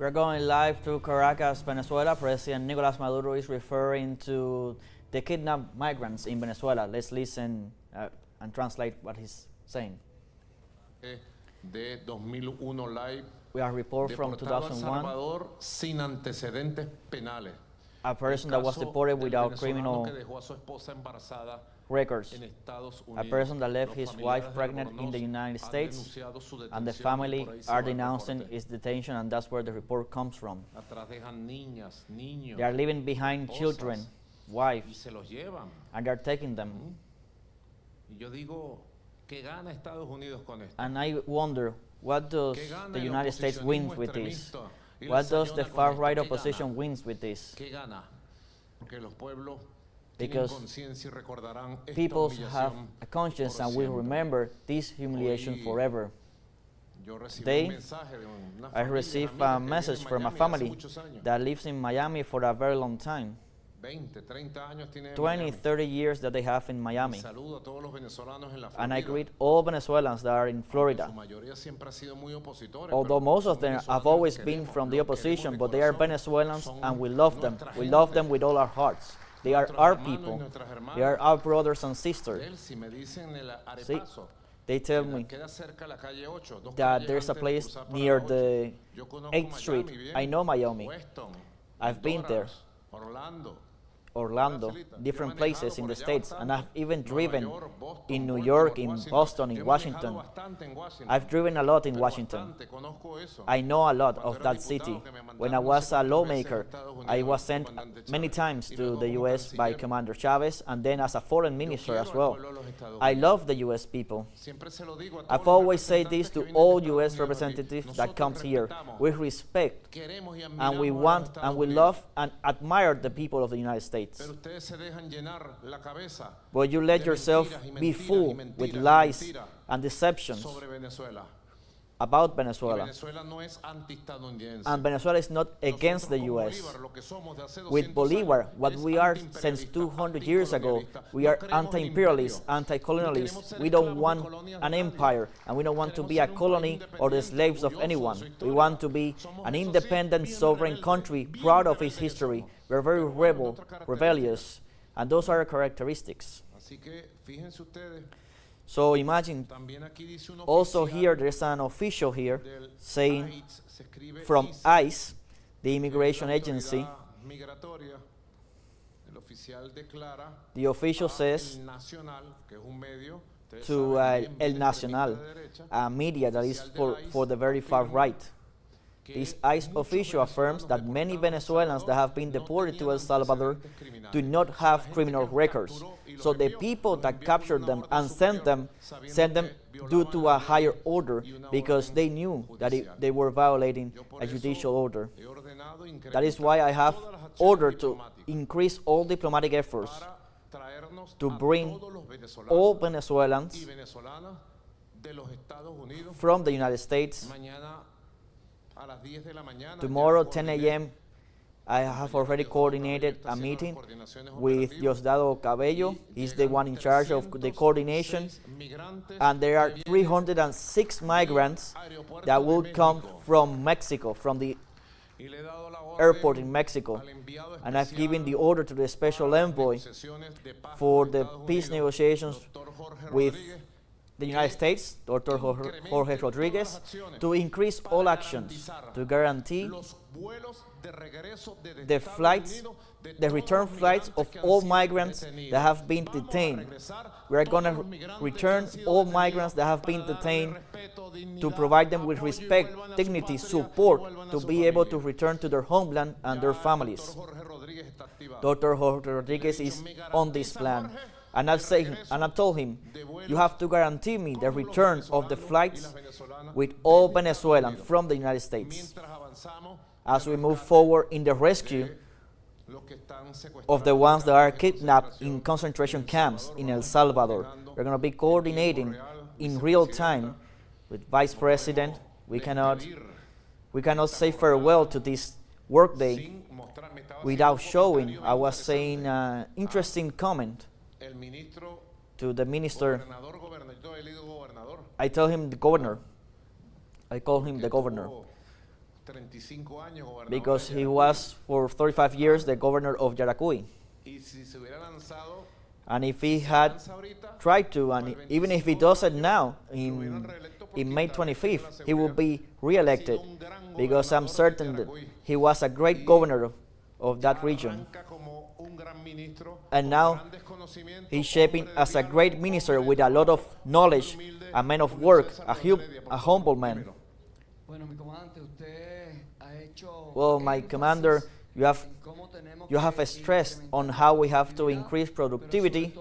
We're going live to Caracas, Venezuela. President Nicolas Maduro is referring to the kidnapped migrants in Venezuela. Let's listen and translate what he's saying. De 2001 live. We have a report from 2001. Salvador sin antecedentes penales. A person that was deported without criminal records. A person that left his wife pregnant in the United States, and the family are denouncing his detention, and that's where the report comes from. They are leaving behind children, wives, and they're taking them. And I wonder, what does the United States win with this? What does the far-right opposition win with this? Because people have a conscience and will remember this humiliation forever. Today, I received a message from a family that lives in Miami for a very long time. 20, 30 years that they have in Miami. And I greet all Venezuelans that are in Florida. Although most of them have always been from the opposition, but they are Venezuelans and we love them. We love them with all our hearts. They are our people. They are our brothers and sisters. See, they tell me that there's a place near the 8th Street. I know Miami. I've been there. Orlando, different places in the States, and I've even driven in New York, in Boston, in Washington. I've driven a lot in Washington. I know a lot of that city. When I was a lawmaker, I was sent many times to the U.S. by Commander Chavez, and then as a foreign minister as well. I love the U.S. people. I've always said this to all U.S. representatives that comes here. We respect, and we want, and we love, and admire the people of the United States. But you let yourself be full with lies and deceptions about Venezuela. And Venezuela is not against the U.S. With Bolivar, what we are since 200 years ago, we are anti-imperialists, anti-colonialists. We don't want an empire, and we don't want to be a colony or the slaves of anyone. We want to be an independent, sovereign country, proud of its history. We're very rebellious, and those are our characteristics. So imagine, also here there's an official here saying from ICE, the immigration agency, the official says to El Nacional, a media that is for the very far right. This ICE official affirms that many Venezuelans that have been deported to El Salvador do not have criminal records. So the people that captured them and sent them due to a higher order because they knew that they were violating a judicial order. That is why I have ordered to increase all diplomatic efforts to bring all Venezuelans from the United States. Tomorrow, 10 a.m., I have already coordinated a meeting with Diosdado Cabello. He's the one in charge of the coordination. And there are 306 migrants that will come from Mexico, from the airport in Mexico. And I've given the order to the special envoy for the peace negotiations with the United States, Dr. Jorge Rodriguez, to increase all actions to guarantee the flights, the return flights of all migrants that have been detained. We are going to return all migrants that have been detained to provide them with respect, dignity, support to be able to return to their homeland and their families. Dr. Jorge Rodriguez is on this plan. And I've told him, you have to guarantee me the return of the flights with all Venezuelans from the United States as we move forward in the rescue of the ones that are kidnapped in concentration camps in El Salvador. We're going to be coordinating in real time with Vice President. We cannot say farewell to this workday without showing. I was saying an interesting comment to the minister. I tell him the governor. I call him the governor. 35 años gobernador because de he Yaracuy. was for 35 years the governor of Yaracuy. Y si se hubiera lanzado, And if he had tried to, and even if he does it now, in May 25th, he will be re-elected, because I'm certain that he was a great governor of that region. arranca como un gran ministro, And now grandes conocimientos, he's shaping hombre de as a diálogo, great minister with a lot of knowledge, a man of work, a humble man. Bueno, mi comandante, usted ha hecho Well, my commander, you have stressed on how we have to increase productivity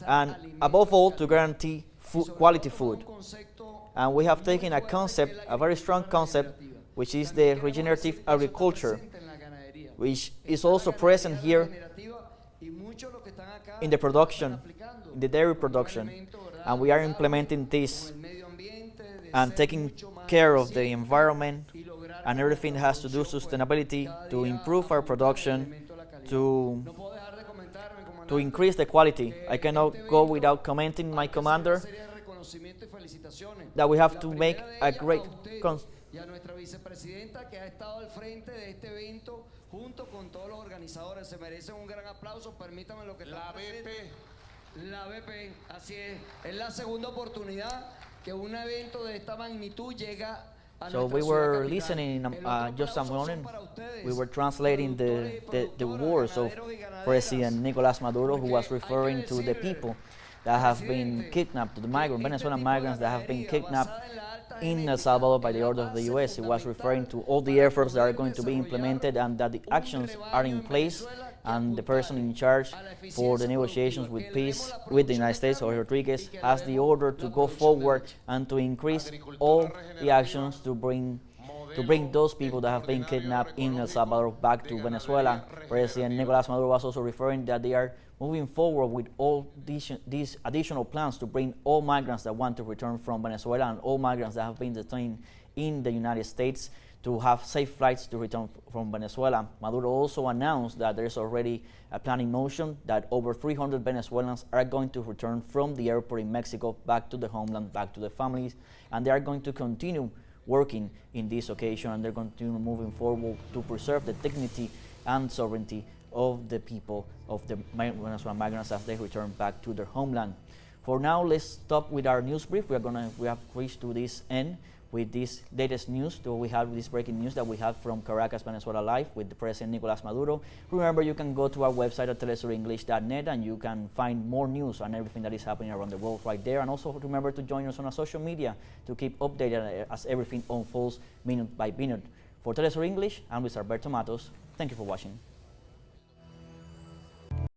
and above all to guarantee quality food. And we have taken a concept, a very strong concept, which is the regenerative agriculture, which is also present here in the production, in the dairy production. And we are implementing this and taking care of the environment and everything that has to do sustainability to improve our production, to increase the quality. I cannot go without commenting, my commander, that we have to make a great y a nuestra vicepresidenta que ha estado al frente de este evento junto con todos los organizadores. Se merecen un gran aplauso. Permítame lo que la BP. La BP, así es. Es la segunda oportunidad que un evento de esta magnitud llega a So we were listening just a moment. We were translating the words of President Nicolas Maduro, who was referring to the people that have been kidnapped, the Venezuelan migrants that have been kidnapped in El Salvador by the order of the U.S. He was referring to all the efforts that are going to be implemented and that the actions are in place, and the person in charge for the negotiations with peace with the United States, Jorge Rodriguez, has the order to go forward and to increase all the actions to bring those people that have been kidnapped in El Salvador back to Venezuela. President Nicolas Maduro was also referring that they are moving forward with all these additional plans to bring all migrants that want to return from Venezuela and all migrants that have been detained in the United States to have safe flights to return from Venezuela. Maduro also announced that there is already a plan in motion that over 300 Venezuelans are going to return from the airport in Mexico back to the homeland, back to their families, and they are going to continue working in this occasion, and they're going to continue moving forward to preserve the dignity and sovereignty of the people of the Venezuelan migrants as they return back to their homeland. For now, let's stop with our news brief. We have reached to this end with this latest news. We have this breaking news that we have from Caracas, Venezuela Live with the President Nicolas Maduro. Remember, you can go to our website at telesurenglish.net and you can find more news on everything that is happening around the world right there. And also remember to join us on our social media to keep updated as everything unfolds minute by minute. For TeleSUR English, I'm Luis Alberto Matos. Thank you for watching.